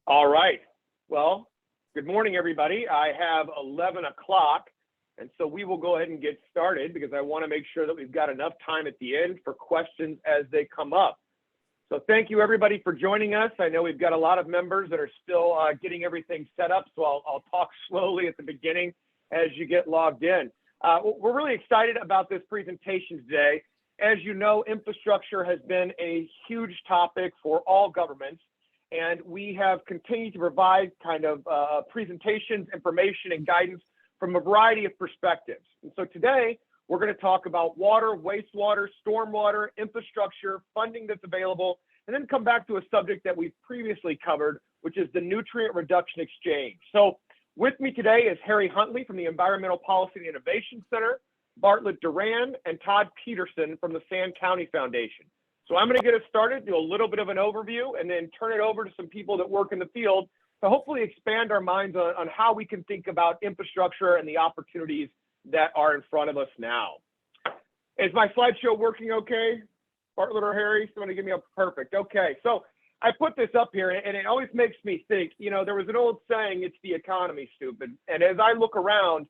All right. Well, good morning, everybody. I have 11 o'clock, and so we will go ahead and get started because I want to make sure that we've got enough time at the end for questions as they come up. So thank you, everybody, for joining us. I know we've got a lot of members that are still getting everything set up, so I'll talk slowly at the beginning as you get logged in. We're really excited about this presentation today. As you know, infrastructure has been a huge topic for all governments, and we have continued to provide kind of presentations, information, and guidance from a variety of perspectives. And so today, we're going to talk about water, wastewater, stormwater, infrastructure, funding that's available, and then come back to a subject that we've previously covered, which is the Nutrient Reduction Exchange. So with me today is Harry Huntley from the Environmental Policy and Innovation Center, Bartlett Duran, and Todd Peterson from the Sand County Foundation. So I'm going to get us started, do a little bit of an overview, and then turn it over to some people that work in the field to hopefully expand our minds on how we can think about infrastructure and the opportunities that are in front of us now. Is my slideshow working okay? Bartlett or Harry? Somebody give me a perfect. Okay, so I put this up here and it always makes me think, you know, there was an old saying, it's the economy, stupid. And as I look around,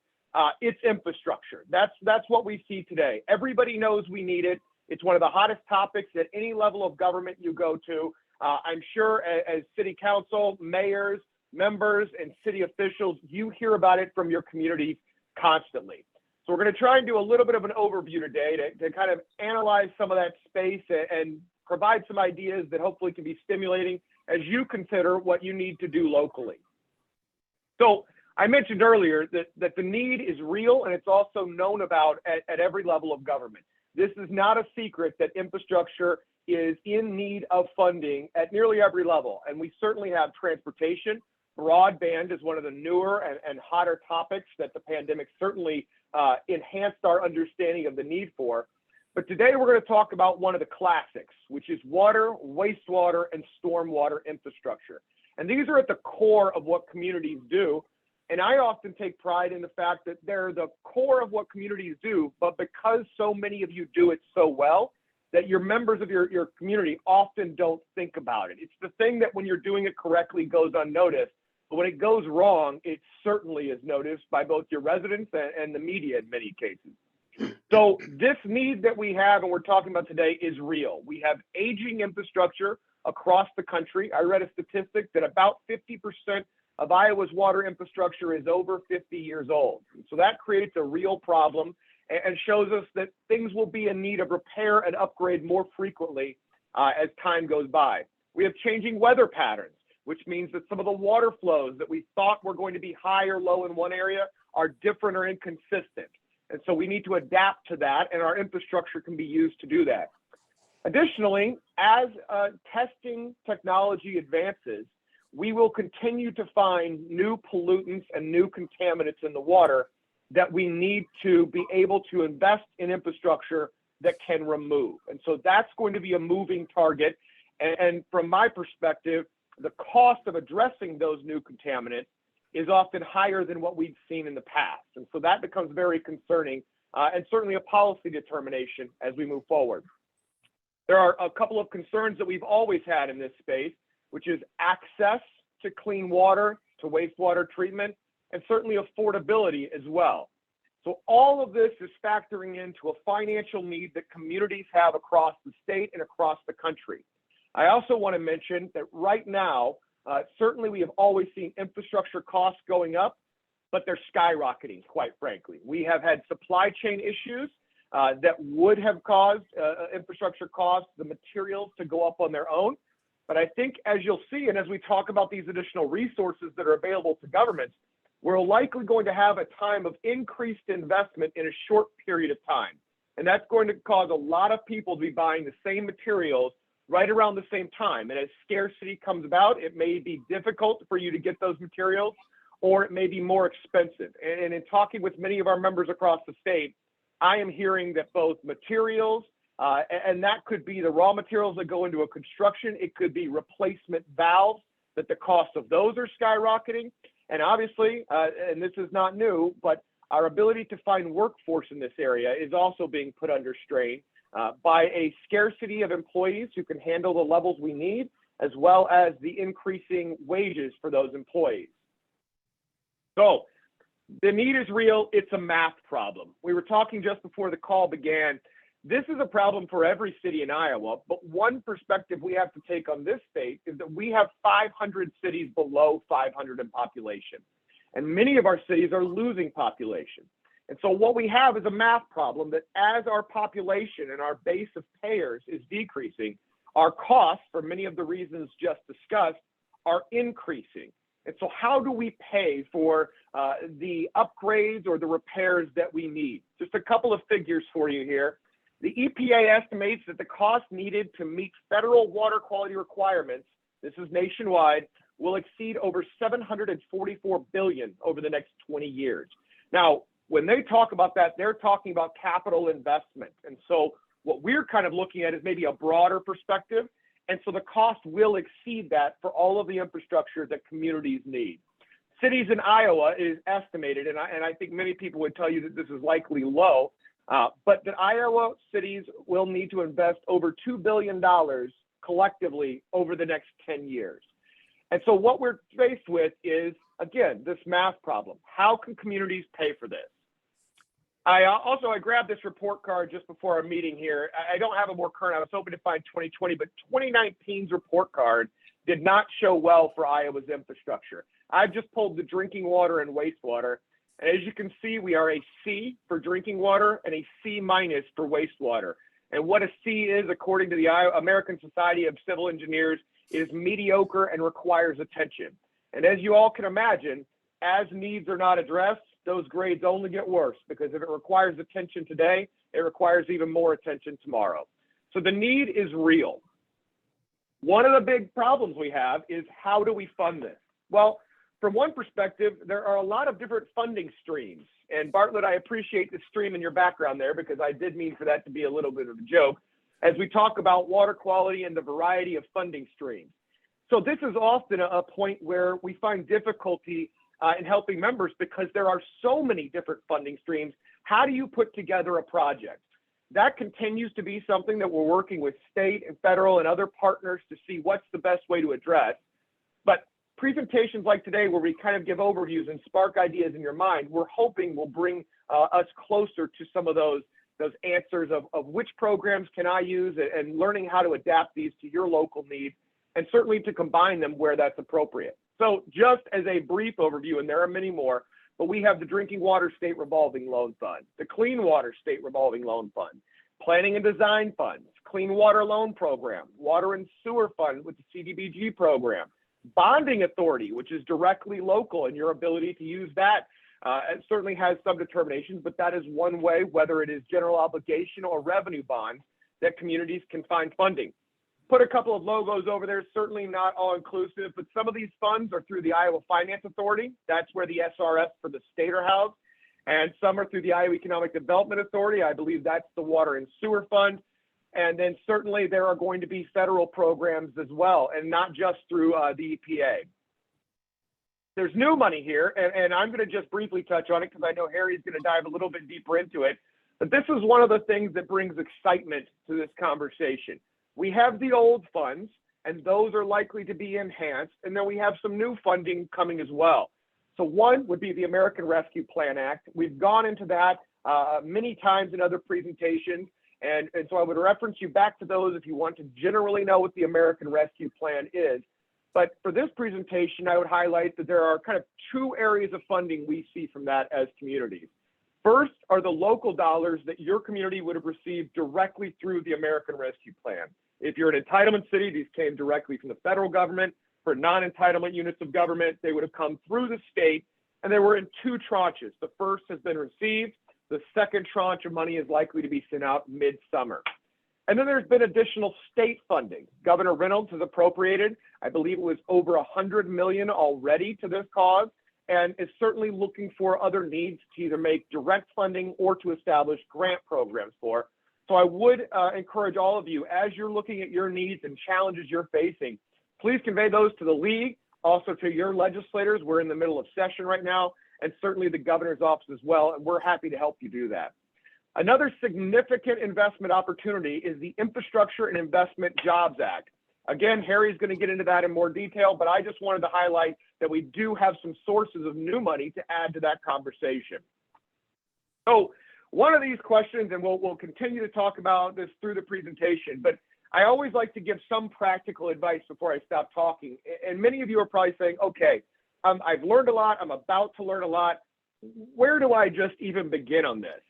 it's infrastructure. That's what we see today. Everybody knows we need it. It's one of the hottest topics at any level of government you go to. I'm sure as city council, mayors, members, and city officials, you hear about it from your communities constantly. So we're going to try and do a little bit of an overview today to kind of analyze some of that space and provide some ideas that hopefully can be stimulating as you consider what you need to do locally. So I mentioned earlier that the need is real and it's also known about at every level of government. This is not a secret that infrastructure is in need of funding at nearly every level. And we certainly have transportation. Broadband is one of the newer and hotter topics that the pandemic certainly enhanced our understanding of the need for. But today we're going to talk about one of the classics, which is water, wastewater, and stormwater infrastructure. And these are at the core of what communities do. And I often take pride in the fact that they're the core of what communities do, but because so many of you do it so well, that your members of your community often don't think about it. It's the thing that when you're doing it correctly goes unnoticed, but when it goes wrong, it certainly is noticed by both your residents and the media in many cases. So this need that we have and we're talking about today is real. We have aging infrastructure across the country. I read a statistic that about 50% of Iowa's water infrastructure is over 50 years old. So that creates a real problem and shows us that things will be in need of repair and upgrade more frequently as time goes by. We have changing weather patterns, which means that some of the water flows that we thought were going to be high or low in one area are different or inconsistent. And so we need to adapt to that, and our infrastructure can be used to do that. Additionally, as testing technology advances, we will continue to find new pollutants and new contaminants in the water that we need to be able to invest in infrastructure that can remove. And so that's going to be a moving target. And from my perspective, the cost of addressing those new contaminants is often higher than what we've seen in the past. And so that becomes very concerning and certainly a policy determination as we move forward. There are a couple of concerns that we've always had in this space, which is access to clean water, to wastewater treatment, and certainly affordability as well. So all of this is factoring into a financial need that communities have across the state and across the country. I also want to mention that right now, certainly we have always seen infrastructure costs going up, but they're skyrocketing, quite frankly. We have had supply chain issues that would have caused infrastructure costs, the materials to go up on their own. But I think as you'll see, and as we talk about these additional resources that are available to governments, we're likely going to have a time of increased investment in a short period of time. And that's going to cause a lot of people to be buying the same materials right around the same time. And as scarcity comes about, it may be difficult for you to get those materials, or it may be more expensive. And in talking with many of our members across the state, I am hearing that both materials, and that could be the raw materials that go into a construction, it could be replacement valves, that the cost of those are skyrocketing. And obviously, and this is not new, but our ability to find workforce in this area is also being put under strain by a scarcity of employees who can handle the levels we need, as well as the increasing wages for those employees. So the need is real. It's a math problem. We were talking just before the call began. This is a problem for every city in Iowa, but one perspective we have to take on this state is that we have 500 cities below 500 in population, and many of our cities are losing population. And so what we have is a math problem that as our population and our base of payers is decreasing, our costs, for many of the reasons just discussed, are increasing. And so how do we pay for the upgrades or the repairs that we need? Just a couple of figures for you here. The EPA estimates that the cost needed to meet federal water quality requirements, this is nationwide, will exceed over $744 billion over the next 20 years. Now, when they talk about that, they're talking about capital investment. And so what we're kind of looking at is maybe a broader perspective. And so the cost will exceed that for all of the infrastructure that communities need. Cities in Iowa is estimated, and I think many people would tell you that this is likely low, but that Iowa cities will need to invest over $2 billion collectively over the next 10 years. And so what we're faced with is, again, this math problem. How can communities pay for this? I grabbed this report card just before our meeting here. I don't have a more current. I was hoping to find 2020, but 2019's report card did not show well for Iowa's infrastructure. I've just pulled the drinking water and wastewater. And as you can see, we are a C for drinking water and a C- for wastewater. And what a C is, according to the American Society of Civil Engineers, is mediocre and requires attention. And as you all can imagine, as needs are not addressed, those grades only get worse, because if it requires attention today, it requires even more attention tomorrow. So the need is real. One of the big problems we have is, how do we fund this? Well, from one perspective, there are a lot of different funding streams. And Bartlett, I appreciate the stream in your background there, because I did mean for that to be a little bit of a joke as we talk about water quality and the variety of funding streams. So this is often a point where we find difficulty in helping members, because there are so many different funding streams. How do you put together a project? That continues to be something that we're working with state and federal and other partners to see what's the best way to address. But presentations like today, where we kind of give overviews and spark ideas in your mind, we're hoping will bring us closer to some of those answers of which programs can I use, and learning how to adapt these to your local needs, and certainly to combine them where that's appropriate. So just as a brief overview, and there are many more, but we have the Drinking Water State Revolving Loan Fund, the Clean Water State Revolving Loan Fund, Planning and Design Funds, Clean Water Loan Program, Water and Sewer Fund with the CDBG program, Bonding Authority, which is directly local, and your ability to use that it certainly has some determinations, but that is one way, whether it is general obligation or revenue bonds, that communities can find funding. Put a couple of logos over there, certainly not all inclusive, but some of these funds are through the Iowa Finance Authority. That's where the SRF for the state are housed. And some are through the Iowa Economic Development Authority. I believe that's the Water and Sewer Fund. And then certainly there are going to be federal programs as well, and not just through the EPA. There's new money here, and I'm going to just briefly touch on it because I know Harry's going to dive a little bit deeper into it. But this is one of the things that brings excitement to this conversation. We have the old funds, and those are likely to be enhanced. And then we have some new funding coming as well. So one would be the American Rescue Plan Act. We've gone into that many times in other presentations. And so I would reference you back to those if you want to generally know what the American Rescue Plan is. But for this presentation, I would highlight that there are kind of two areas of funding we see from that as communities. First are the local dollars that your community would have received directly through the American Rescue Plan. If you're an entitlement city, these came directly from the federal government. For non-entitlement units of government, they would have come through the state, and they were in two tranches. The first has been received. The second tranche of money is likely to be sent out mid-summer. And then there's been additional state funding. Governor Reynolds has appropriated, I believe it was over $100 million already to this cause, and is certainly looking for other needs to either make direct funding or to establish grant programs for. So I would encourage all of you, as you're looking at your needs and challenges you're facing, please convey those to the league, also to your legislators. We're in the middle of session right now, and certainly the governor's office as well, and we're happy to help you do that. Another significant investment opportunity is the Infrastructure and Investment Jobs Act. Again, Harry's going to get into that in more detail, but I just wanted to highlight that we do have some sources of new money to add to that conversation. So one of these questions, and we'll continue to talk about this through the presentation, but I always like to give some practical advice before I stop talking. And many of you are probably saying, okay, I've learned a lot. I'm about to learn a lot. Where do I just even begin on this?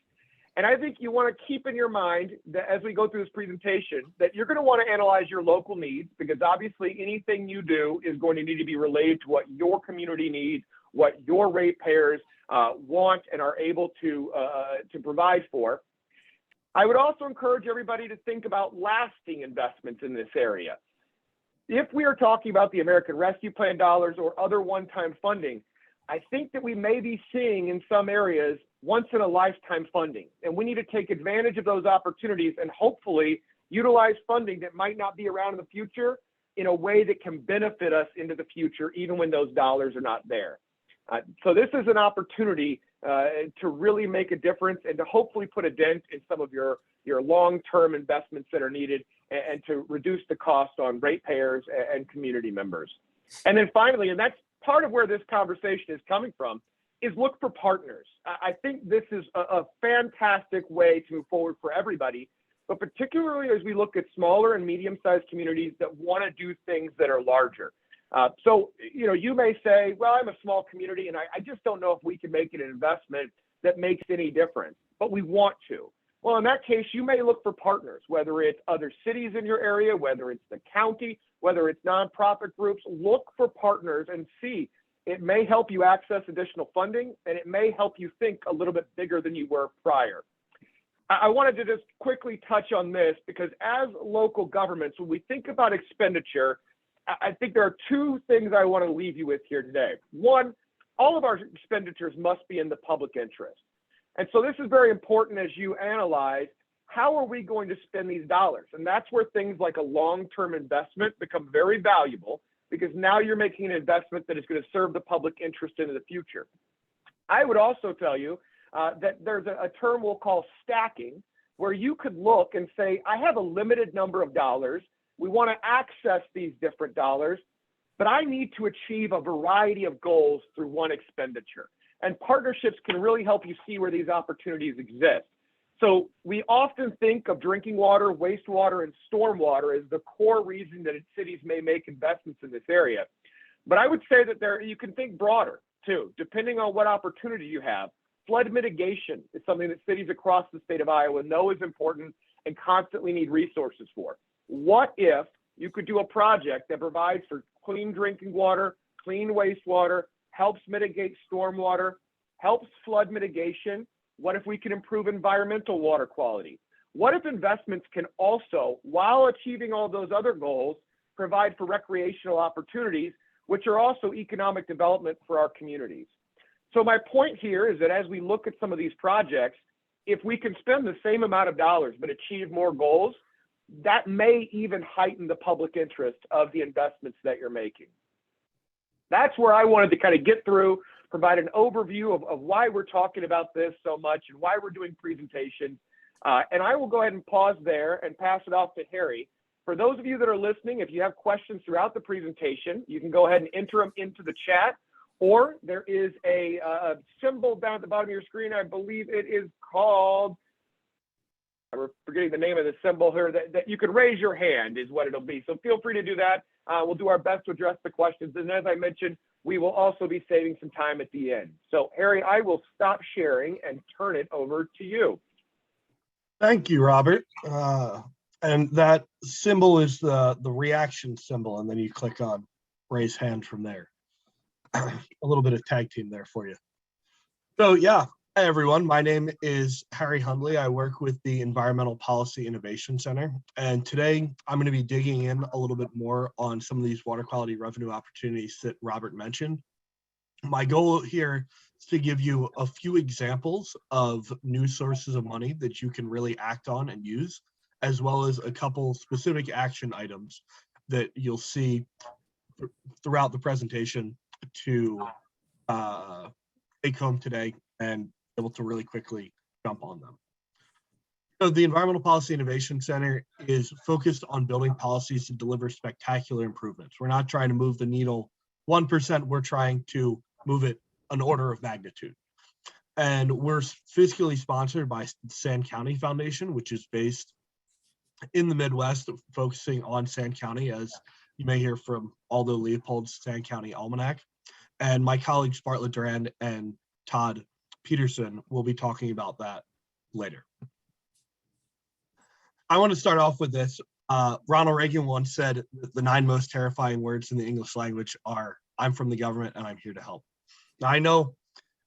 And I think you want to keep in your mind that as we go through this presentation, that you're going to want to analyze your local needs, because obviously anything you do is going to need to be related to what your community needs, what your ratepayers want and are able to provide for. I would also encourage everybody to think about lasting investments in this area. If we are talking about the American Rescue Plan dollars or other one-time funding, I think that we may be seeing in some areas once in a lifetime funding, and we need to take advantage of those opportunities and hopefully utilize funding that might not be around in the future in a way that can benefit us into the future, even when those dollars are not there. So this is an opportunity to really make a difference and to hopefully put a dent in some of your long-term investments that are needed, and to reduce the cost on ratepayers and community members. And then finally, and that's part of where this conversation is coming from, is look for partners. I think this is a fantastic way to move forward for everybody, but particularly as we look at smaller and medium-sized communities that want to do things that are larger. So, you may say, well, I'm a small community and I just don't know if we can make an investment that makes any difference, but we want to. Well, in that case, you may look for partners, whether it's other cities in your area, whether it's the county, whether it's nonprofit groups. Look for partners and see. It may help you access additional funding, and it may help you think a little bit bigger than you were prior. I wanted to just quickly touch on this because as local governments, when we think about expenditure, I think there are two things I want to leave you with here today. One, all of our expenditures must be in the public interest. And so this is very important as you analyze, how are we going to spend these dollars? And that's where things like a long-term investment become very valuable, because now you're making an investment that is going to serve the public interest into the future. I would also tell you that there's a term we'll call stacking, where you could look and say, I have a limited number of dollars. We want to access these different dollars, but I need to achieve a variety of goals through one expenditure. And partnerships can really help you see where these opportunities exist. So we often think of drinking water, wastewater, and stormwater as the core reason that cities may make investments in this area. But I would say that you can think broader too, depending on what opportunity you have. Flood mitigation is something that cities across the state of Iowa know is important and constantly need resources for. What if you could do a project that provides for clean drinking water, clean wastewater, helps mitigate stormwater, helps flood mitigation? What if we can improve environmental water quality? What if investments can also, while achieving all those other goals, provide for recreational opportunities, which are also economic development for our communities? So my point here is that as we look at some of these projects, if we can spend the same amount of dollars but achieve more goals, that may even heighten the public interest of the investments that you're making. That's where I wanted to kind of get through, provide an overview of why we're talking about this so much and why we're doing presentations. And I will go ahead and pause there and pass it off to Harry. For those of you that are listening, if you have questions throughout the presentation, you can go ahead and enter them into the chat, or there is a symbol down at the bottom of your screen. I believe it is called, I'm forgetting the name of the symbol here, that you can raise your hand is what it'll be. So feel free to do that. We'll do our best to address the questions. And as I mentioned, we will also be saving some time at the end. So Harry, I will stop sharing and turn it over to you. Thank you, Robert. And that symbol is the reaction symbol, and then you click on raise hand from there. A little bit of tag team there for you. So yeah, hi everyone. My name is Harry Hundley. I work with the Environmental Policy Innovation Center, and today I'm going to be digging in a little bit more on some of these water quality revenue opportunities that Robert mentioned. My goal here is to give you a few examples of new sources of money that you can really act on and use, as well as a couple specific action items that you'll see throughout the presentation to take home today and be able to really quickly jump on them. So the Environmental Policy Innovation Center is focused on building policies to deliver spectacular improvements. We're not trying to move the needle 1%, we're trying to move it an order of magnitude. And we're fiscally sponsored by Sand County Foundation, which is based in the Midwest, focusing on Sand County, as you may hear from Aldo Leopold's Sand County Almanac. And my colleagues Bartlett Durand and Todd Peterson will be talking about that later. I want to start off with this. Ronald Reagan once said the 9 most terrifying words in the English language are, "I'm from the government and I'm here to help." Now, I know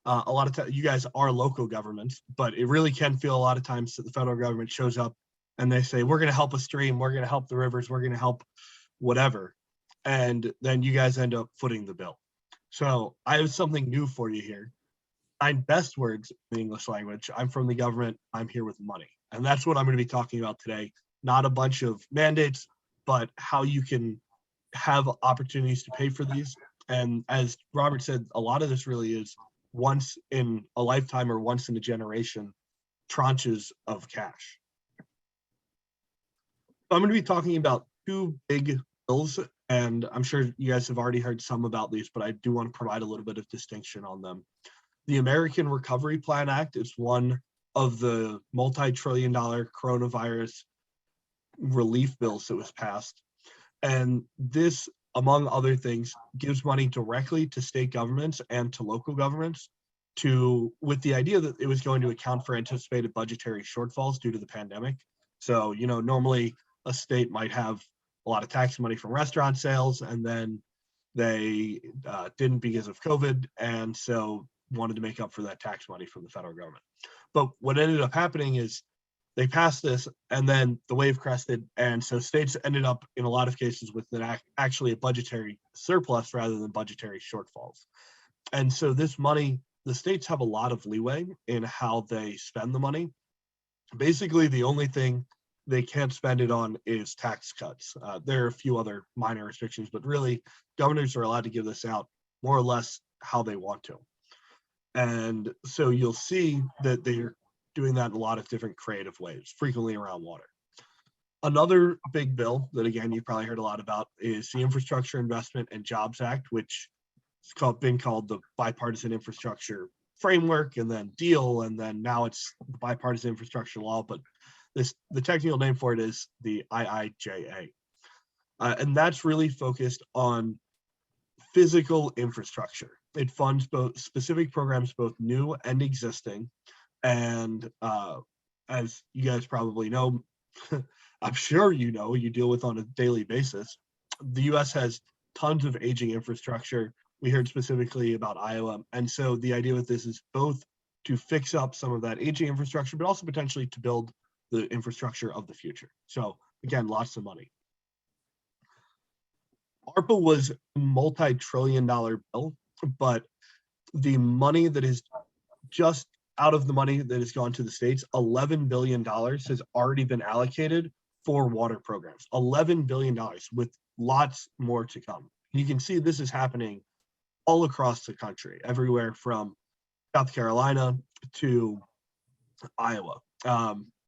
a lot of times you guys are local governments, but it really can feel a lot of times that the federal government shows up and they say, we're going to help a stream, we're going to help the rivers, we're going to help whatever. And then you guys end up footing the bill. So I have something new for you here. 9 best words in the English language. I'm from the government, I'm here with money. And that's what I'm going to be talking about today. Not a bunch of mandates, but how you can have opportunities to pay for these. And as Robert said, a lot of this really is once in a lifetime or once in a generation tranches of cash. I'm going to be talking about 2 big bills, and I'm sure you guys have already heard some about these, but I do want to provide a little bit of distinction on them. The American Recovery Plan Act is one of the multi-trillion-dollar coronavirus relief bills that was passed. And this, among other things, gives money directly to state governments and to local governments with the idea that it was going to account for anticipated budgetary shortfalls due to the pandemic. So, normally a state might have a lot of tax money from restaurant sales, and then they didn't because of COVID, and so wanted to make up for that tax money from the federal government. But what ended up happening is they passed this, and then the wave crested, and so states ended up in a lot of cases with actually a budgetary surplus rather than budgetary shortfalls. And so this money, the states have a lot of leeway in how they spend the money. Basically, the only thing they can't spend it on is tax cuts. There are a few other minor restrictions, but really governors are allowed to give this out more or less how they want to. And so you'll see that they're doing that in a lot of different creative ways, frequently around water. Another big bill that, again, you've probably heard a lot about is the Infrastructure Investment and Jobs Act, which has been called the Bipartisan Infrastructure Framework, and then DEAL, and then now it's the Bipartisan Infrastructure Law, but the technical name for it is the IIJA. And that's really focused on physical infrastructure. It funds both specific programs, both new and existing. And as you guys probably know, I'm sure you deal with on a daily basis, the US has tons of aging infrastructure. We heard specifically about Iowa. And so the idea with this is both to fix up some of that aging infrastructure, but also potentially to build the infrastructure of the future. So again, lots of money. ARPA was a multi-trillion-dollar bill, but the money that is just out of the money that has gone to the states, $11 billion has already been allocated for water programs. $11 billion, with lots more to come. You can see this is happening all across the country, everywhere from South Carolina to Iowa.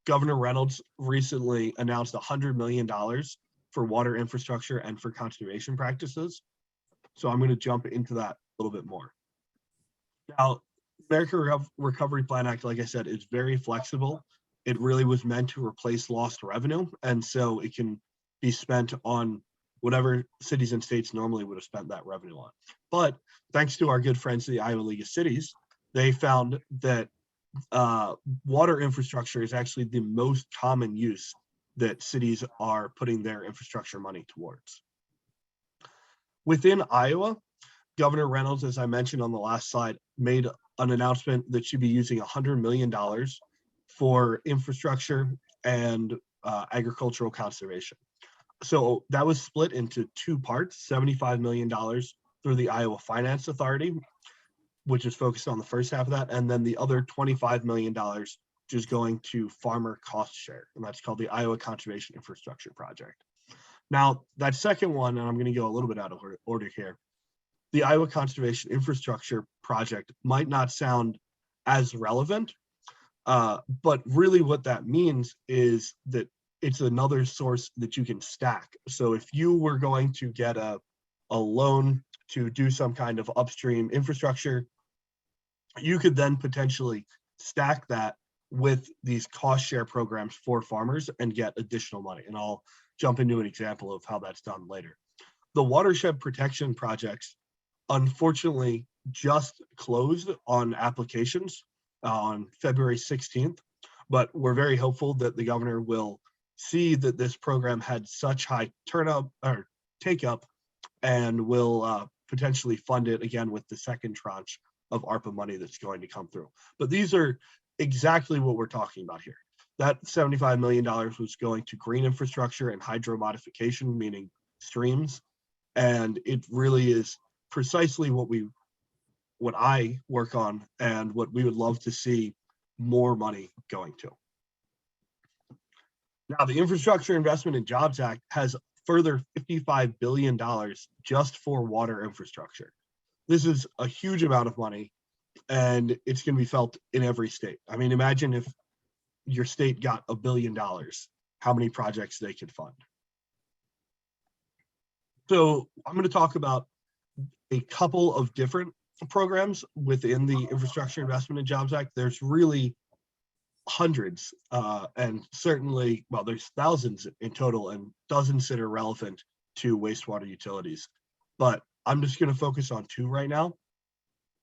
Governor Reynolds recently announced $100 million for water infrastructure and for conservation practices. So I'm going to jump into that a little bit more. Now, American Recovery Plan Act, like I said, is very flexible. It really was meant to replace lost revenue, and so it can be spent on whatever cities and states normally would have spent that revenue on. But thanks to our good friends at the Iowa League of Cities, they found that water infrastructure is actually the most common use that cities are putting their infrastructure money towards. Within Iowa, Governor Reynolds, as I mentioned on the last slide, made an announcement that she'd be using $100 million for infrastructure and agricultural conservation. So that was split into 2 parts, $75 million through the Iowa Finance Authority, which is focused on the first half of that, and then the other $25 million which is going to farmer cost share, and that's called the Iowa Conservation Infrastructure Project. Now, that second one, and I'm going to go a little bit out of order here, the Iowa Conservation Infrastructure Project might not sound as relevant, But really what that means is that it's another source that you can stack. So if you were going to get a loan to do some kind of upstream infrastructure, you could then potentially stack that with these cost share programs for farmers and get additional money. And I'll jump into an example of how that's done later. The watershed protection projects, unfortunately, just closed on applications on February 16th, but we're very hopeful that the governor will see that this program had such high turnout or take up and will potentially fund it again with the second tranche of ARPA money that's going to come through. But these are exactly what we're talking about here. That $75 million was going to green infrastructure and hydro modification, meaning streams. And it really is precisely what I work on and what we would love to see more money going to. Now, the Infrastructure Investment and Jobs Act has further $55 billion just for water infrastructure. This is a huge amount of money, and it's going to be felt in every state. I mean, imagine if your state got $1 billion, how many projects they could fund. So I'm going to talk about a couple of different programs within the Infrastructure Investment and Jobs Act. There's really hundreds, and certainly, well, there's thousands in total and dozens that are relevant to wastewater utilities. But I'm just going to focus on two right now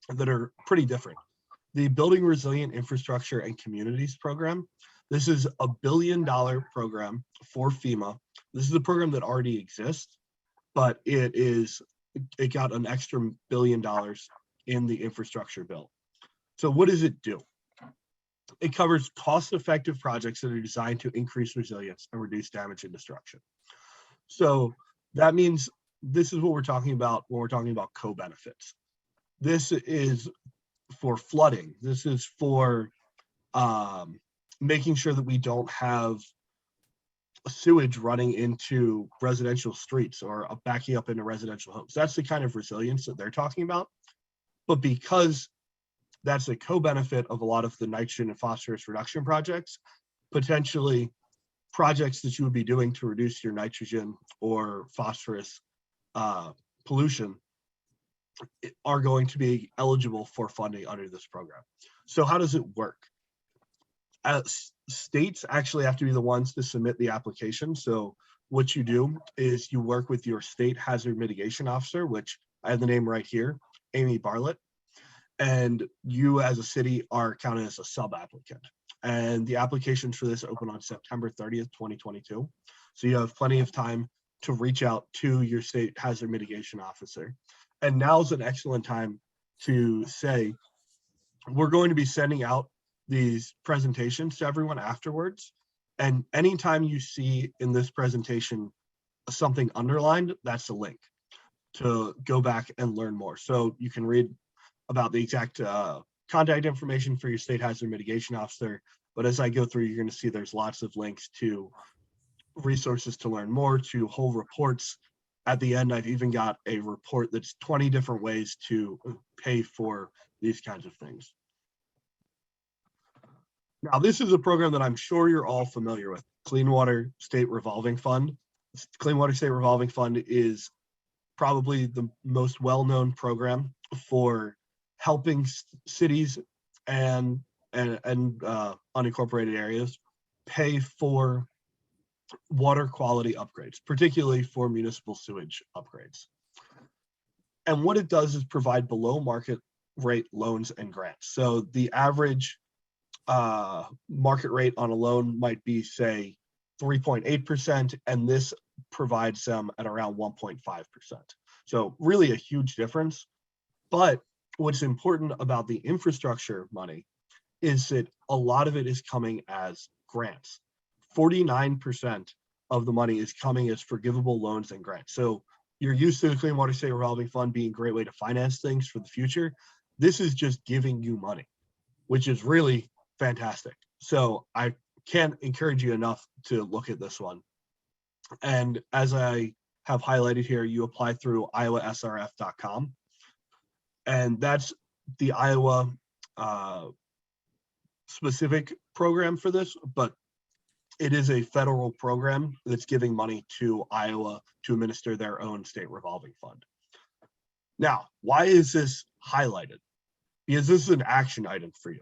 that are pretty different. The Building Resilient Infrastructure and Communities program. This is a $1 billion program for FEMA. This is a program that already exists, but it got an extra $1 billion in the infrastructure bill. So what does it do? It covers cost-effective projects that are designed to increase resilience and reduce damage and destruction. So that means this is what we're talking about when we're talking about co-benefits. This is for flooding. This is for making sure that we don't have sewage running into residential streets or backing up into residential homes. That's the kind of resilience that they're talking about. But because that's a co-benefit of a lot of the nitrogen and phosphorus reduction projects, potentially projects that you would be doing to reduce your nitrogen or phosphorus pollution are going to be eligible for funding under this program. So how does it work? States actually have to be the ones to submit the application. So what you do is you work with your state hazard mitigation officer, which I have the name right here, Amy Bartlett, and you as a city are counted as a sub-applicant. And the applications for this open on September 30th, 2022. So you have plenty of time to reach out to your state hazard mitigation officer. And now's an excellent time to say, we're going to be sending out these presentations to everyone afterwards. And anytime you see in this presentation something underlined, that's a link to go back and learn more. So you can read about the exact contact information for your state hazard mitigation officer. But as I go through, you're going to see there's lots of links to resources to learn more, to whole reports. At the end, I've even got a report that's 20 different ways to pay for these kinds of things. Now, this is a program that I'm sure you're all familiar with, Clean Water State Revolving Fund. Clean Water State Revolving Fund is probably the most well-known program for helping cities and unincorporated areas pay for water quality upgrades, particularly for municipal sewage upgrades. And what it does is provide below market rate loans and grants. So the average market rate on a loan might be, say, 3.8%, and this provides them at around 1.5%. So really a huge difference. But what's important about the infrastructure money is that a lot of it is coming as grants. 49% of the money is coming as forgivable loans and grants. So you're used to the Clean Water State Revolving Fund being a great way to finance things for the future. This is just giving you money, which is really fantastic. So I can't encourage you enough to look at this one. And as I have highlighted here, you apply through iowasrf.com. And that's the Iowa specific program for this, but it is a federal program that's giving money to Iowa to administer their own state revolving fund. Now, why is this highlighted? Because this is an action item for you.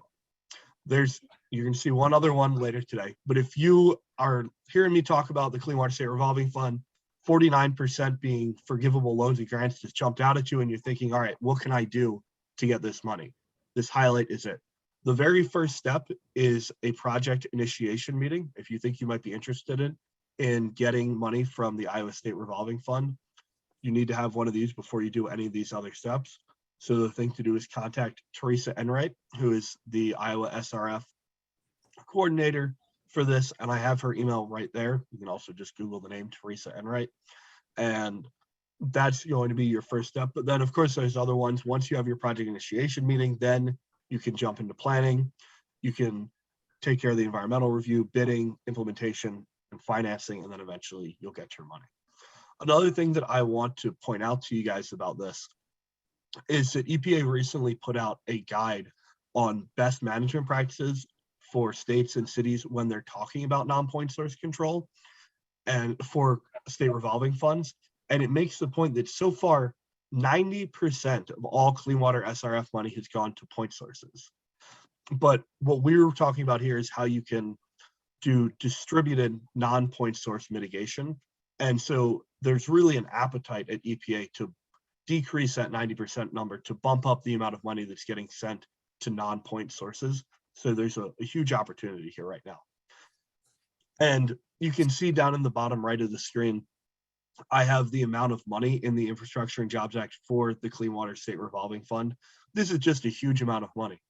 You're going to see one other one later today, but if you are hearing me talk about the Clean Water State Revolving Fund, 49% being forgivable loans and grants just jumped out at you and you're thinking, all right, what can I do to get this money? This highlight is it. The very first step is a project initiation meeting. If you think you might be interested in getting money from the Iowa State Revolving Fund, you need to have one of these before you do any of these other steps. So the thing to do is contact Teresa Enright, who is the Iowa SRF coordinator for this, and I have her email right there. You can also just Google the name Teresa Enright, and that's going to be your first step. But then, of course, there's other ones. Once you have your project initiation meeting, then you can jump into planning. You can take care of the environmental review, bidding, implementation, and financing, and then eventually you'll get your money. Another thing that I want to point out to you guys about this is that EPA recently put out a guide on best management practices for states and cities when they're talking about non-point source control and for state revolving funds. And it makes the point that so far, 90% of all clean water SRF money has gone to point sources. But what we were talking about here is how you can do distributed non-point source mitigation. And so there's really an appetite at EPA to decrease that 90% number to bump up the amount of money that's getting sent to non-point sources. So there's a huge opportunity here right now. And you can see down in the bottom right of the screen, I have the amount of money in the Infrastructure and Jobs Act for the Clean Water State Revolving Fund. This is just a huge amount of money,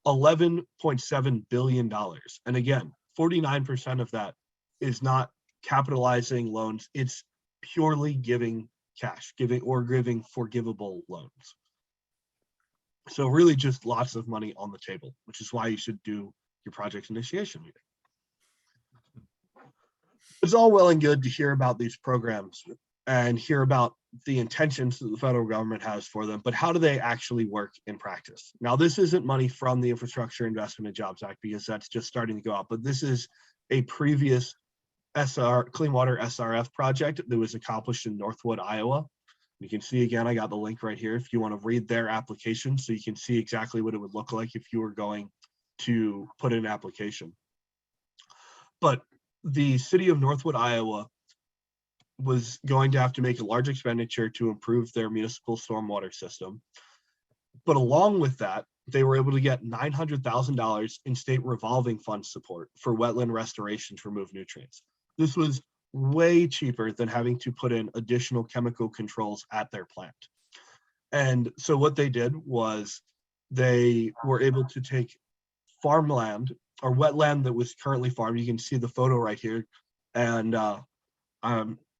$11.7 billion. And again, 49% of that is not capitalizing loans. It's purely giving cash, giving forgivable loans. So really just lots of money on the table, which is why you should do your project initiation meeting. It's all well and good to hear about these programs and hear about the intentions that the federal government has for them, but how do they actually work in practice? Now, this isn't money from the Infrastructure Investment and Jobs Act because that's just starting to go out, but this is a previous Clean Water SRF project that was accomplished in Northwood, Iowa. You can see again, I got the link right here if you want to read their application so you can see exactly what it would look like if you were going to put in an application. But the city of Northwood, Iowa was going to have to make a large expenditure to improve their municipal stormwater system. But along with that, they were able to get $900,000 in state revolving fund support for wetland restoration to remove nutrients. This was way cheaper than having to put in additional chemical controls at their plant. And so what they did was they were able to take farmland or wetland that was currently farmed. You can see the photo right here. And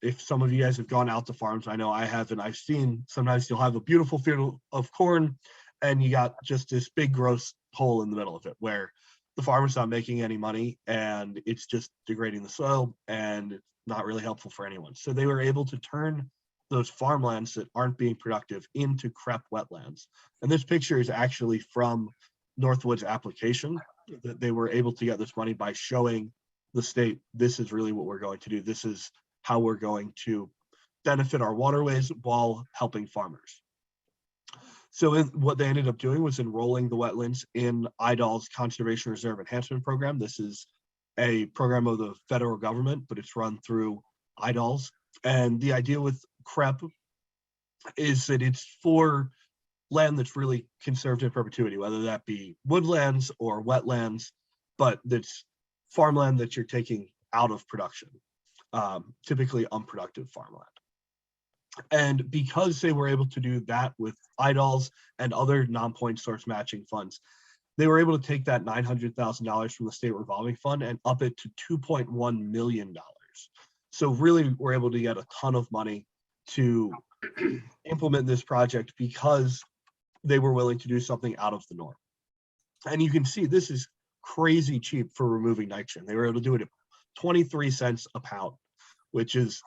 if some of you guys have gone out to farms, I know I have, and I've seen sometimes you'll have a beautiful field of corn and you got just this big gross hole in the middle of it where the farmer's not making any money and it's just degrading the soil and not really helpful for anyone. So they were able to turn those farmlands that aren't being productive into CREP wetlands. And this picture is actually from Northwood's application that they were able to get this money by showing the state, this is really what we're going to do. This is how we're going to benefit our waterways while helping farmers. So what they ended up doing was enrolling the wetlands in IDAL's Conservation Reserve Enhancement Program. This is a program of the federal government, but it's run through IDALS. And the idea with CREP is that it's for land that's really conserved in perpetuity, whether that be woodlands or wetlands, but that's farmland that you're taking out of production, typically unproductive farmland. And because they were able to do that with IDALS and other non-point source matching funds, they were able to take that $900,000 from the state revolving fund and up it to $2.1 million. So really we're able to get a ton of money to implement this project because they were willing to do something out of the norm. And you can see this is crazy cheap for removing nitrogen. They were able to do it at 23 cents a pound, which is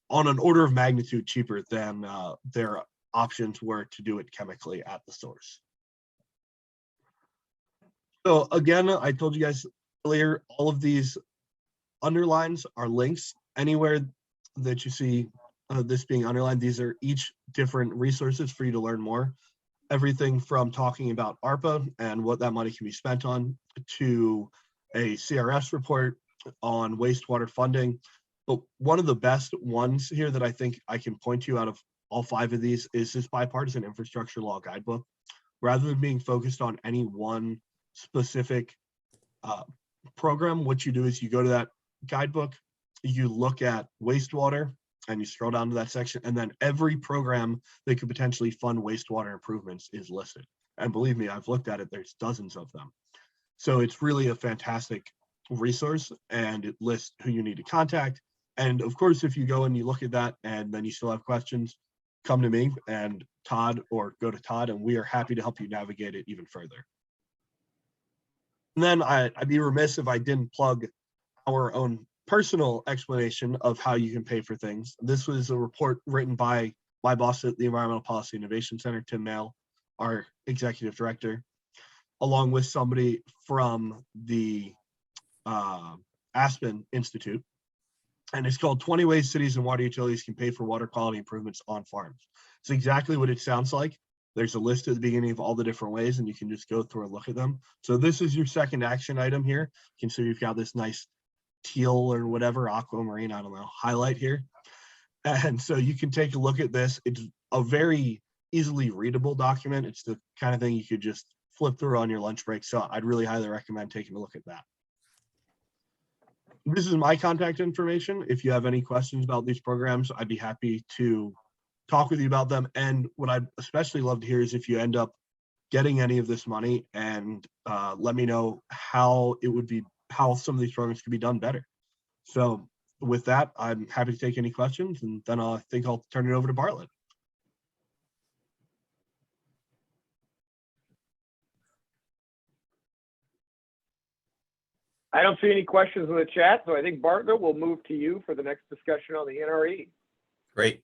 on an order of magnitude cheaper than their options were to do it chemically at the source. So again, I told you guys earlier, all of these underlines are links. Anywhere that you see this being underlined, these are each different resources for you to learn more. Everything from talking about ARPA and what that money can be spent on to a CRS report on wastewater funding. But one of the best ones here that I think I can point to out of all 5 of these is this bipartisan infrastructure law guidebook. Rather than being focused on any one specific program, what you do is you go to that guidebook, you look at wastewater, and you scroll down to that section, and then every program that could potentially fund wastewater improvements is listed. And believe me, I've looked at it, there's dozens of them. So it's really a fantastic resource, and it lists who you need to contact. And of course, if you go and you look at that and then you still have questions, come to me and Todd, or go to Todd, and we are happy to help you navigate it even further. And then I'd be remiss if I didn't plug our own personal explanation of how you can pay for things. This was a report written by my boss at the Environmental Policy Innovation Center, Tim Mail, our executive director, along with somebody from the Aspen Institute. And it's called 20 Ways Cities and Water Utilities Can Pay for Water Quality Improvements on Farms. It's exactly what it sounds like. There's a list at the beginning of all the different ways, and you can just go through and look at them. So this is your second action item here. You can see you've got this nice teal or whatever, aquamarine, I don't know, highlight here. And so you can take a look at this. It's a very easily readable document. It's the kind of thing you could just flip through on your lunch break. So I'd really highly recommend taking a look at that. This is my contact information. If you have any questions about these programs, I'd be happy to talk with you about them. And what I'd especially love to hear is if you end up getting any of this money, and let me know how it would be, how some of these programs could be done better. So with that, I'm happy to take any questions, and then I think I'll turn it over to Bartlett. I don't see any questions in the chat, so I think Bartlett will move to you for the next discussion on the NRE. Great.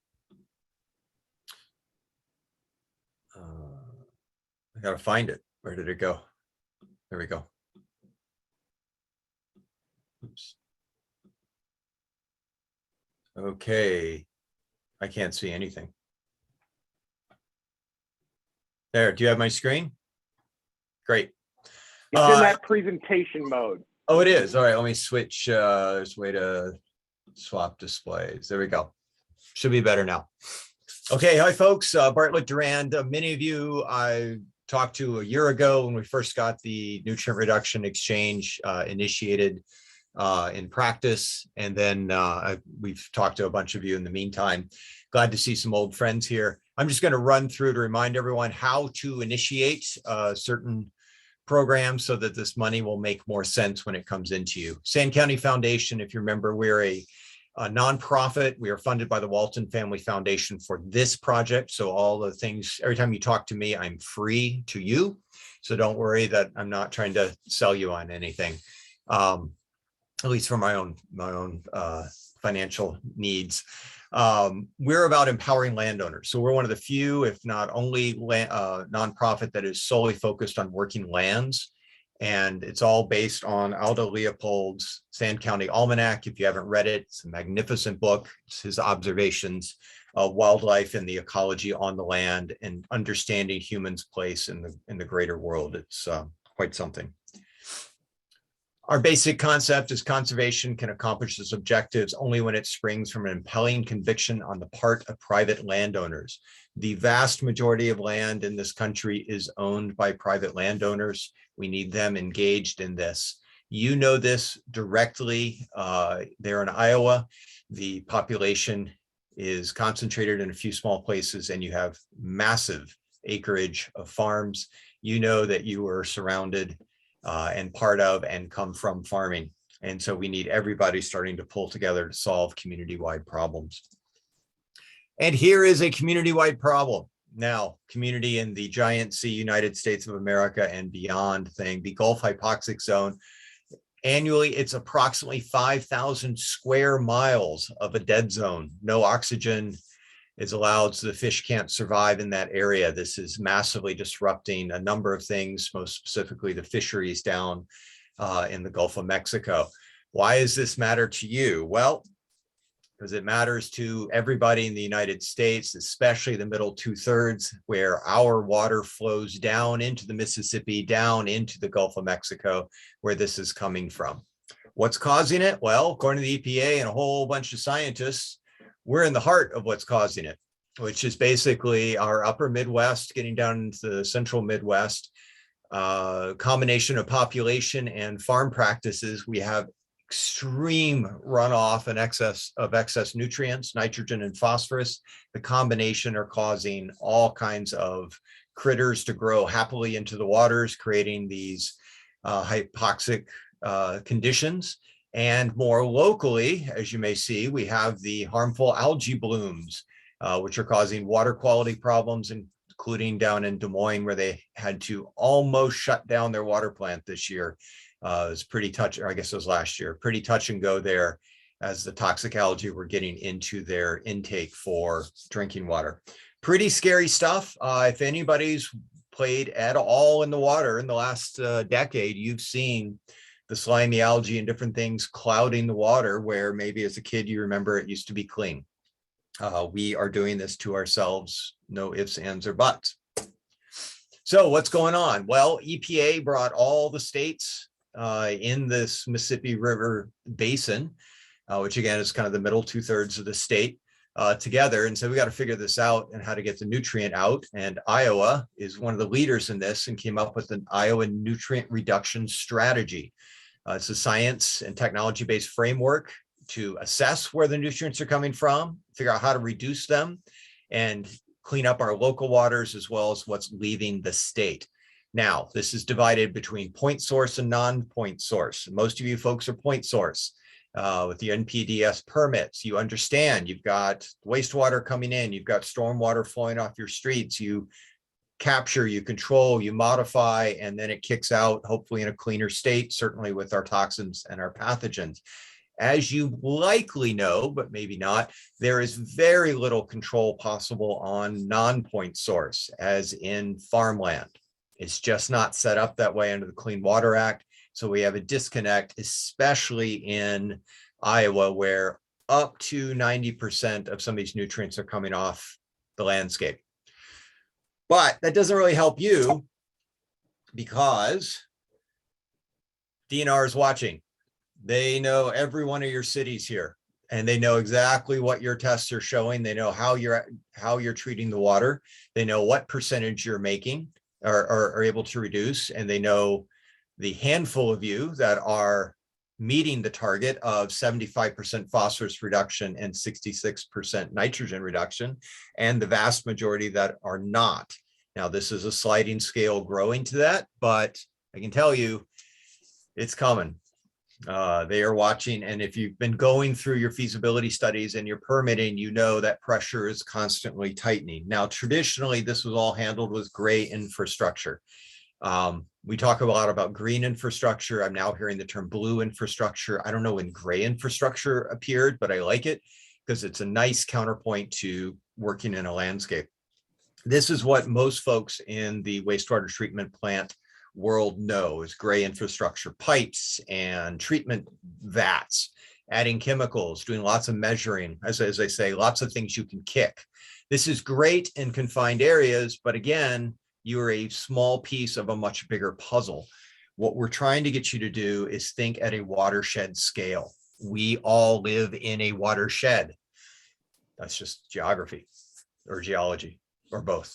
I gotta find it. Where did it go? There we go. Oops. Okay. I can't see anything. There, do you have my screen? Great. It's in that presentation mode. Oh, it is. All right, let me switch. There's a way to swap displays. There we go. Should be better now. Okay, hi folks, Bartlett Durand. Many of you I talked to a year ago when we first got the nutrient reduction exchange initiated in practice. And then we've talked to a bunch of you in the meantime. Glad to see some old friends here. I'm just going to run through to remind everyone how to initiate certain programs so that this money will make more sense when it comes into you. Sand County Foundation, if you remember, we're a nonprofit. We are funded by the Walton Family Foundation for this project. So all the things, every time you talk to me, I'm free to you. So don't worry that I'm not trying to sell you on anything, at least for my own financial needs. We're about empowering landowners. So we're one of the few, if not only nonprofit that is solely focused on working lands. And it's all based on Aldo Leopold's Sand County Almanac. If you haven't read it, it's a magnificent book. It's his observations of wildlife and the ecology on the land and understanding humans' place in the greater world. It's quite something. Our basic concept is conservation can accomplish its objectives only when it springs from an impelling conviction on the part of private landowners. The vast majority of land in this country is owned by private landowners. We need them engaged in this. You know this directly. There in Iowa, the population is concentrated in a few small places and you have massive acreage of farms. You know that you are surrounded and part of and come from farming. And so we need everybody starting to pull together to solve community-wide problems. And here is a community-wide problem. Now, community in the giant sea, United States of America and beyond thing, the Gulf hypoxic zone. Annually, it's approximately 5,000 square miles of a dead zone, no oxygen, It's allowed so the fish can't survive in that area. This is massively disrupting a number of things, most specifically the fisheries down in the Gulf of Mexico. Why does this matter to you? Well, because it matters to everybody in the United States, especially the middle 2/3, where our water flows down into the Mississippi, down into the Gulf of Mexico, where this is coming from. What's causing it? Well, according to the EPA and a whole bunch of scientists, we're in the heart of what's causing it, which is basically our upper Midwest, getting down into the central Midwest, combination of population and farm practices. We have extreme runoff and excess nutrients, nitrogen and phosphorus. The combination are causing all kinds of critters to grow happily into the waters, creating these hypoxic conditions. And more locally, as you may see, we have the harmful algae blooms, which are causing water quality problems, including down in Des Moines, where they had to almost shut down their water plant this year. It was pretty touch, or I guess it was last year, pretty touch and go there, as the toxic algae were getting into their intake for drinking water. Pretty scary stuff. If anybody's played at all in the water in the last decade, you've seen the slimy algae and different things clouding the water, where maybe as a kid you remember it used to be clean. We are doing this to ourselves, no ifs, ands, or buts. So what's going on? Well, EPA brought all the states in this Mississippi River Basin, which again is kind of the middle 2/3 of the state, together. And so we got to figure this out and how to get the nutrient out. And Iowa is one of the leaders in this and came up with an Iowa nutrient reduction strategy. It's a science and technology-based framework to assess where the nutrients are coming from, figure out how to reduce them, and clean up our local waters as well as what's leaving the state. Now, this is divided between point source and non-point source. Most of you folks are point source. With the NPDES permits, you understand you've got wastewater coming in, you've got stormwater flowing off your streets, you capture, you control, you modify, and then it kicks out, hopefully in a cleaner state, certainly with our toxins and our pathogens. As you likely know, but maybe not, there is very little control possible on non-point source, as in farmland. It's just not set up that way under the Clean Water Act. So we have a disconnect, especially in Iowa, where up to 90% of some of these nutrients are coming off the landscape. But that doesn't really help you, because DNR is watching. They know every one of your cities here, and they know exactly what your tests are showing. They know how you're treating the water. They know what percentage you're making or are able to reduce, and they know the handful of you that are meeting the target of 75% phosphorus reduction and 66% nitrogen reduction, and the vast majority that are not. Now, this is a sliding scale growing to that, but I can tell you it's coming. They are watching, and if you've been going through your feasibility studies and your permitting, you know that pressure is constantly tightening. Now, traditionally, this was all handled with gray infrastructure. We talk a lot about green infrastructure. I'm now hearing the term blue infrastructure. I don't know when gray infrastructure appeared, but I like it because it's a nice counterpoint to working in a landscape. This is what most folks in the wastewater treatment plant world know is gray infrastructure, pipes and treatment vats, adding chemicals, doing lots of measuring, as I say, lots of things you can kick. This is great in confined areas, but again, you're a small piece of a much bigger puzzle. What we're trying to get you to do is think at a watershed scale. We all live in a watershed. That's just geography or geology or both.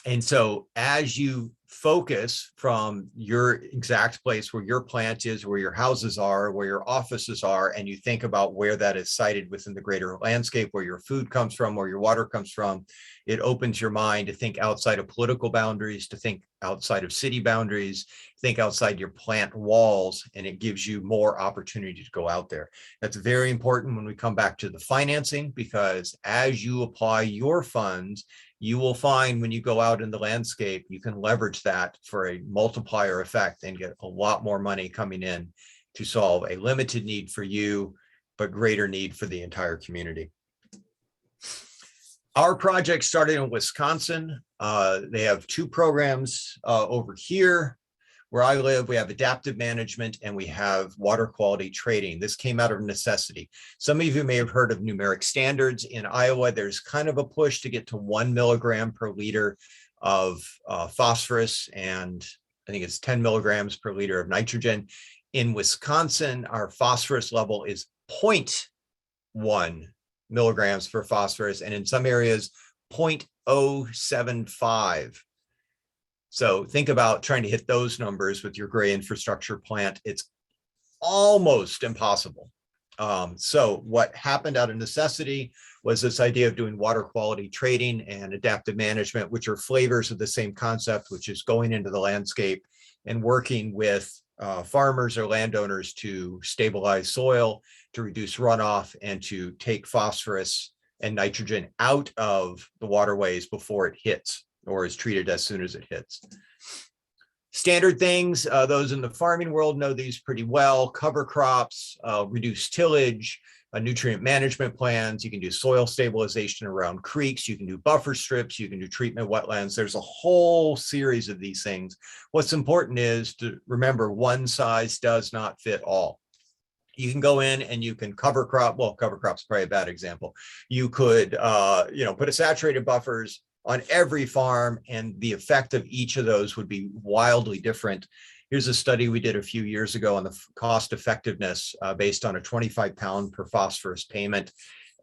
And so as you focus from your exact place where your plant is, where your houses are, where your offices are, and you think about where that is sited within the greater landscape, where your food comes from, where your water comes from, it opens your mind to think outside of political boundaries, to think outside of city boundaries, think outside your plant walls, and it gives you more opportunity to go out there. That's very important when we come back to the financing, because as you apply your funds, you will find when you go out in the landscape, you can leverage that for a multiplier effect and get a lot more money coming in to solve a limited need for you, but greater need for the entire community. Our project started in Wisconsin. They have two programs over here. Where I live, we have adaptive management and we have water quality trading. This came out of necessity. Some of you may have heard of numeric standards. In Iowa, there's kind of a push to get to 1 milligram per liter of phosphorus, and I think it's 10 milligrams per liter of nitrogen. In Wisconsin, our phosphorus level is 0.1 milligrams for phosphorus, and in some areas 0.075. So think about trying to hit those numbers with your gray infrastructure plant. It's almost impossible. So what happened out of necessity was this idea of doing water quality trading and adaptive management, which are flavors of the same concept, which is going into the landscape and working with farmers or landowners to stabilize soil, to reduce runoff, and to take phosphorus and nitrogen out of the waterways before it hits or is treated as soon as it hits. Standard things, those in the farming world know these pretty well: cover crops, reduced tillage, nutrient management plans. You can do soil stabilization around creeks. You can do buffer strips. You can do treatment wetlands. There's a whole series of these things. What's important is to remember one size does not fit all. You can go in and you can cover crop. Well, cover crop's probably a bad example. You could, put a saturated buffers on every farm, and the effect of each of those would be wildly different. Here's a study we did a few years ago on the cost effectiveness based on a 25 pound per phosphorus payment.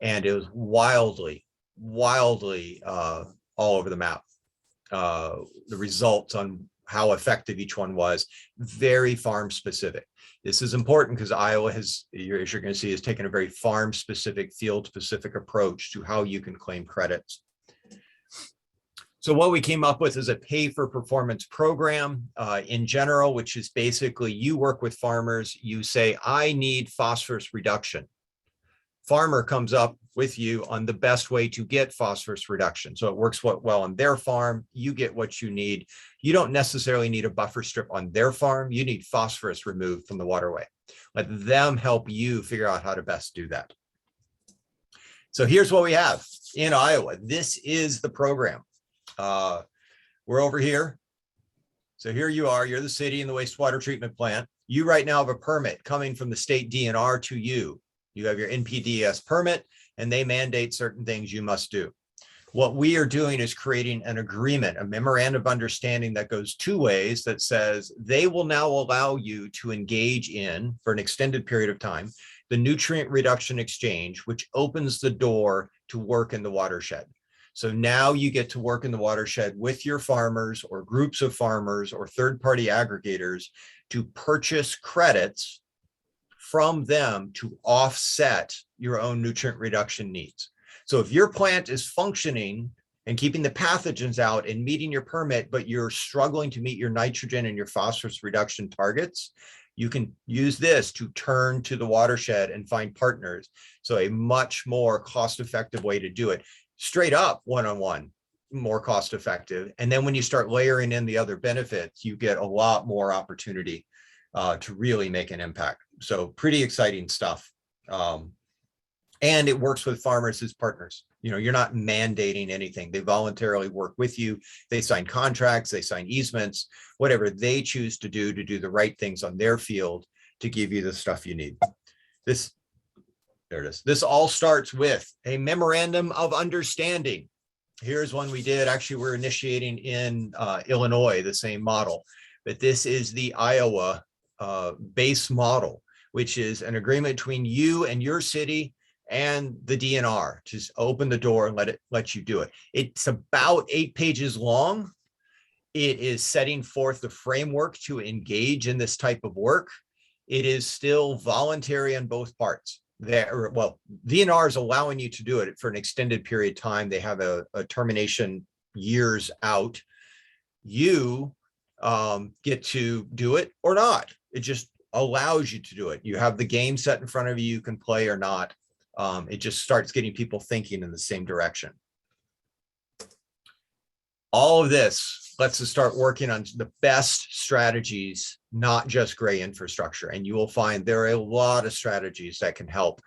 And it was wildly all over the map. The results on how effective each one was, very farm specific. This is important because Iowa has, as you're going to see, has taken a very farm specific, field specific approach to how you can claim credits. So what we came up with is a pay for performance program in general, which is basically you work with farmers, you say, I need phosphorus reduction. Farmer comes up with you on the best way to get phosphorus reduction. So it works well on their farm, you get what you need. You don't necessarily need a buffer strip on their farm, you need phosphorus removed from the waterway. Let them help you figure out how to best do that. So here's what we have in Iowa. This is the program. We're over here. So here you are, you're the city and the wastewater treatment plant. You right now have a permit coming from the state DNR to you. You have your NPDES permit and they mandate certain things you must do. What we are doing is creating an agreement, a memorandum of understanding that goes two ways, that says they will now allow you to engage in, for an extended period of time, the nutrient reduction exchange, which opens the door to work in the watershed. So now you get to work in the watershed with your farmers or groups of farmers or third-party aggregators to purchase credits from them to offset your own nutrient reduction needs. So if your plant is functioning and keeping the pathogens out and meeting your permit, but you're struggling to meet your nitrogen and your phosphorus reduction targets, you can use this to turn to the watershed and find partners. So a much more cost-effective way to do it. Straight up one-on-one, more cost effective. And then when you start layering in the other benefits, you get a lot more opportunity to really make an impact. So pretty exciting stuff. And it works with farmers as partners. You know, you're not mandating anything. They voluntarily work with you. They sign contracts, they sign easements, whatever they choose to do the right things on their field to give you the stuff you need. There it is. This all starts with a memorandum of understanding. Here's one we did. Actually, we're initiating in Illinois, the same model, but this is the Iowa base model, which is an agreement between you and your city and the DNR. Just open the door and let you do it. It's about 8 pages long. It is setting forth the framework to engage in this type of work. It is still voluntary on both parts. DNR is allowing you to do it for an extended period of time. They have a termination years out. You get to do it or not. It just allows you to do it. You have the game set in front of you. You can play or not. It just starts getting people thinking in the same direction. All of this lets us start working on the best strategies, not just gray infrastructure. And you will find there are a lot of strategies that can help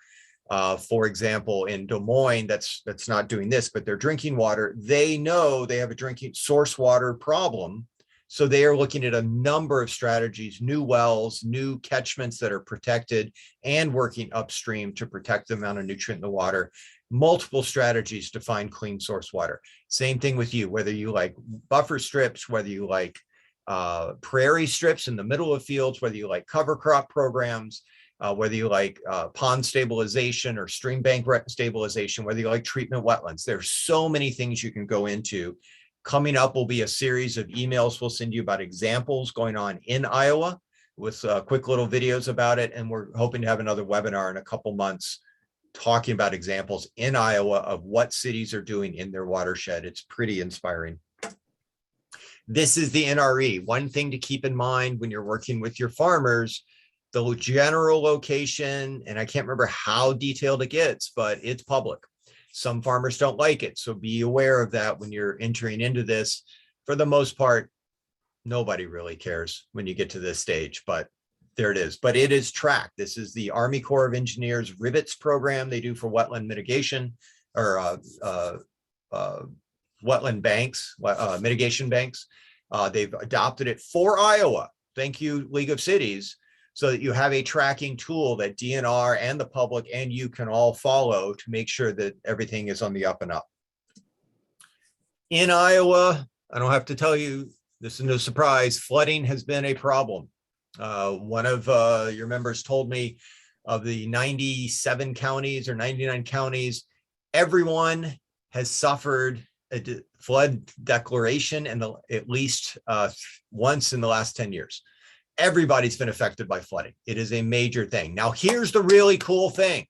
For example, in Des Moines, that's not doing this, but their drinking water, they know they have a drinking source water problem. So they are looking at a number of strategies, new wells, new catchments that are protected, and working upstream to protect the amount of nutrient in the water. Multiple strategies to find clean source water. Same thing with you, whether you like buffer strips, whether you like prairie strips in the middle of fields, whether you like cover crop programs, whether you like pond stabilization or stream bank stabilization, whether you like treatment wetlands. There's so many things you can go into. Coming up will be a series of emails we'll send you about examples going on in Iowa with quick little videos about it. And we're hoping to have another webinar in a couple months talking about examples in Iowa of what cities are doing in their watershed. It's pretty inspiring. This is the NRE. One thing to keep in mind when you're working with your farmers, the general location, and I can't remember how detailed it gets, but it's public. Some farmers don't like it, so be aware of that when you're entering into this. For the most part, nobody really cares when you get to this stage, but there it is. But it is tracked. This is the Army Corps of Engineers Rivets program they do for wetland mitigation or wetland banks, mitigation banks. They've adopted it for Iowa. Thank you, League of Cities, so that you have a tracking tool that DNR and the public and you can all follow to make sure that everything is on the up and up. In Iowa, I don't have to tell you, this is no surprise, flooding has been a problem. One of your members told me of the 97 counties or 99 counties, everyone has suffered a flood declaration and at least once in the last 10 years. Everybody's been affected by flooding. It is a major thing. Now, here's the really cool thing.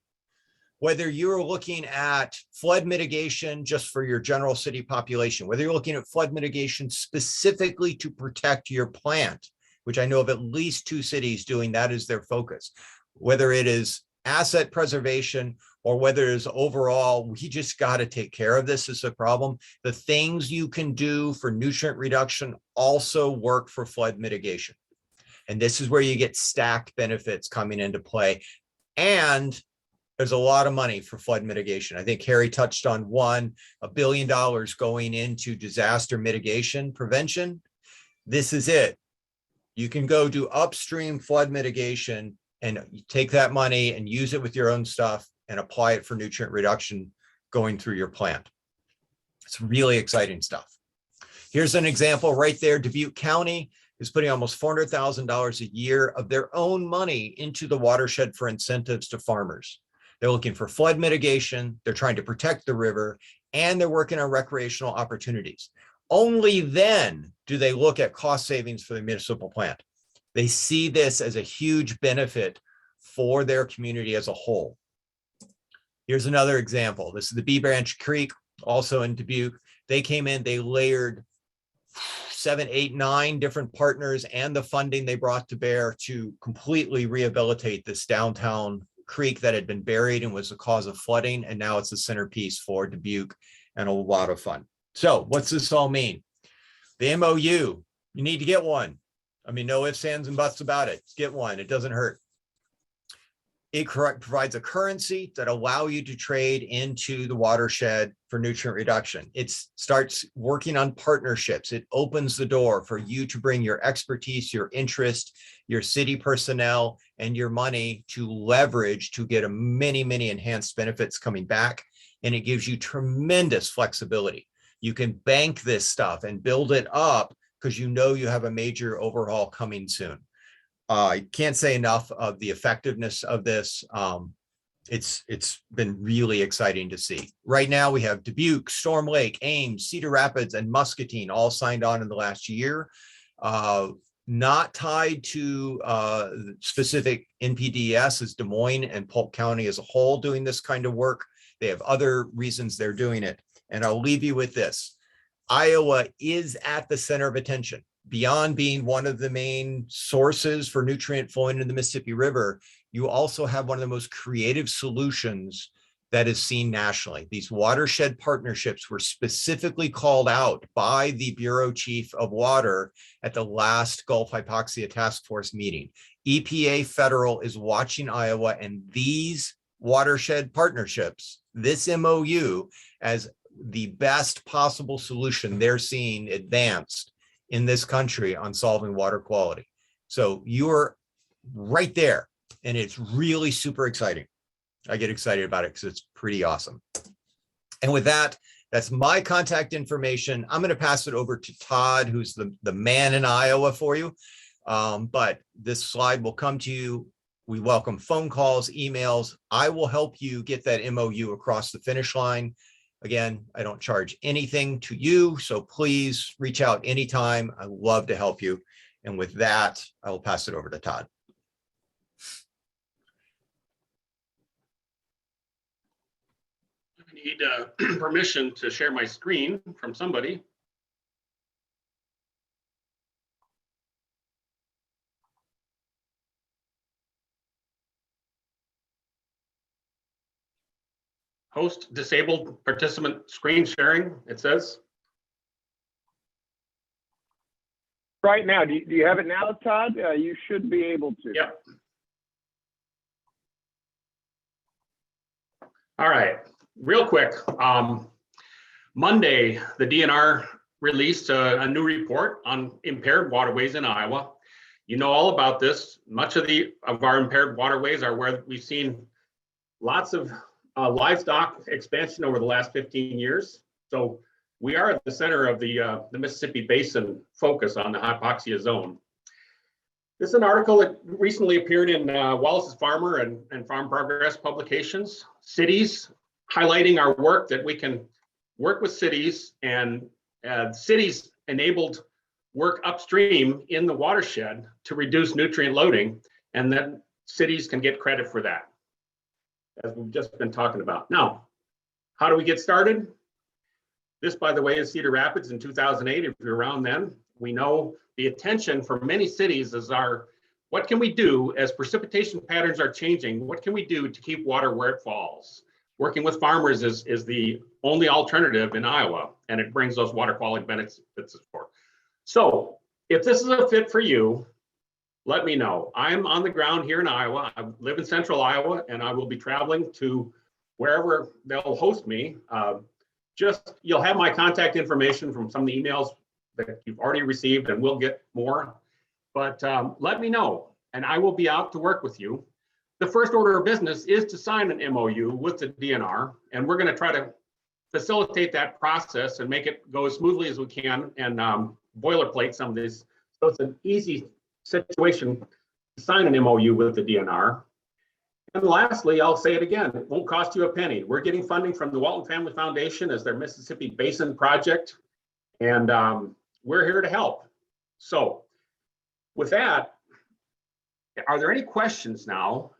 Whether you're looking at flood mitigation just for your general city population, whether you're looking at flood mitigation specifically to protect your plant, which I know of at least 2 cities doing that as their focus, whether it is asset preservation or whether it is overall, we just got to take care of this as a problem. The things you can do for nutrient reduction also work for flood mitigation. And this is where you get stacked benefits coming into play. And there's a lot of money for flood mitigation. I think Harry touched on $1 billion going into disaster mitigation prevention. This is it. You can go do upstream flood mitigation and take that money and use it with your own stuff and apply it for nutrient reduction going through your plant. It's really exciting stuff. Here's an example right there. Dubuque County is putting almost $400,000 a year of their own money into the watershed for incentives to farmers. They're looking for flood mitigation, they're trying to protect the river, and they're working on recreational opportunities. Only then do they look at cost savings for the municipal plant. They see this as a huge benefit for their community as a whole. Here's another example. This is the Bee Branch Creek, also in Dubuque. They came in, they layered 7, 8, 9 different partners and the funding they brought to bear to completely rehabilitate this downtown creek that had been buried and was the cause of flooding. And now it's a centerpiece for Dubuque and a lot of fun. So what's this all mean? The MOU, you need to get one. I mean, no ifs, ands, and buts about it. Get one, it doesn't hurt. It provides a currency that allow you to trade into the watershed for nutrient reduction. It starts working on partnerships. It opens the door for you to bring your expertise, your interest, your city personnel, and your money to leverage to get many, many enhanced benefits coming back. And it gives you tremendous flexibility. You can bank this stuff and build it up because you know you have a major overhaul coming soon. I can't say enough of the effectiveness of this. It's been really exciting to see. Right now we have Dubuque, Storm Lake, Ames, Cedar Rapids, and Muscatine all signed on in the last year. Not tied to specific NPDES as Des Moines and Polk County as a whole doing this kind of work. They have other reasons they're doing it. And I'll leave you with this. Iowa is at the center of attention. Beyond being one of the main sources for nutrient flowing into the Mississippi River, you also have one of the most creative solutions that is seen nationally. These watershed partnerships were specifically called out by the Bureau Chief of Water at the last Gulf Hypoxia Task Force meeting. EPA Federal is watching Iowa, and these watershed partnerships this MOU as the best possible solution they're seeing advanced in this country on solving water quality. So you're right there, and it's really super exciting. I get excited about it because it's pretty awesome. And with that, that's my contact information. I'm going to pass it over to Todd, who's the man in Iowa for you. But this slide will come to you. We welcome phone calls, emails. I will help you get that MOU across the finish line. Again, I don't charge anything to you, so please reach out anytime. I love to help you. And with that, I will pass it over to Todd. I need permission to share my screen from somebody. Host disabled participant screen sharing, it says. Right now, do you have it now, Todd? You should be able to. Yep. All right, real quick. Monday, the DNR released a new report on impaired waterways in Iowa. You know all about this. Much of our impaired waterways are where we've seen lots of livestock expansion over the last 15 years. So we are at the center of the Mississippi Basin focus on the hypoxia zone. This is an article that recently appeared in Wallace's Farmer and Farm Progress publications. Cities, highlighting our work that we can work with cities, and cities enabled work upstream in the watershed to reduce nutrient loading, and then cities can get credit for that, as we've just been talking about. Now, how do we get started? This, by the way, is Cedar Rapids in 2008. If you're around then, we know the attention for many cities is what can we do as precipitation patterns are changing? What can we do to keep water where it falls? Working with farmers is the only alternative in Iowa, and it brings those water quality benefits for. So if this is a fit for you, let me know. I'm on the ground here in Iowa. I live in central Iowa, and I will be traveling to wherever they'll host me. You'll have my contact information from some of the emails that you've already received, and we'll get more. But let me know, and I will be out to work with you. The first order of business is to sign an MOU with the DNR, and we're going to try to facilitate that process and make it go as smoothly as we can, and boilerplate some of this. So it's an easy situation to sign an MOU with the DNR. And lastly, I'll say it again, it won't cost you a penny. We're getting funding from the Walton Family Foundation as their Mississippi Basin project, and we're here to help. So with that, are there any questions now?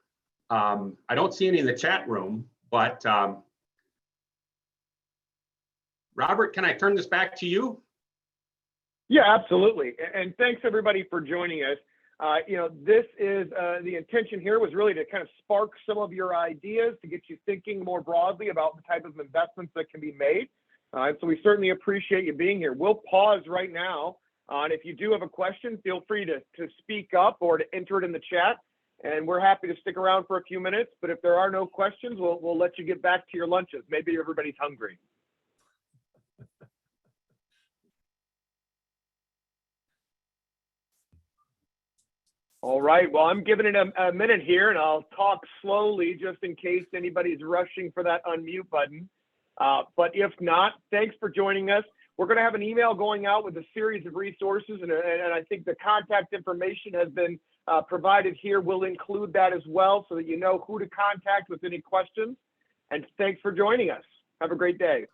I don't see any in the chat room, but Robert, can I turn this back to you? Yeah, absolutely. And thanks everybody for joining us. This is the intention here was really to kind of spark some of your ideas, to get you thinking more broadly about the type of investments that can be made. So we certainly appreciate you being here. We'll pause right now. And if you do have a question, feel free to speak up or to enter it in the chat. And we're happy to stick around for a few minutes. But if there are no questions, we'll let you get back to your lunches. Maybe everybody's hungry. All right, well, I'm giving it a minute here, and I'll talk slowly just in case anybody's rushing for that unmute button. But if not, thanks for joining us. We're going to have an email going out with a series of resources, and I think the contact information has been provided here. We'll include that as well so that you know who to contact with any questions. And thanks for joining us. Have a great day.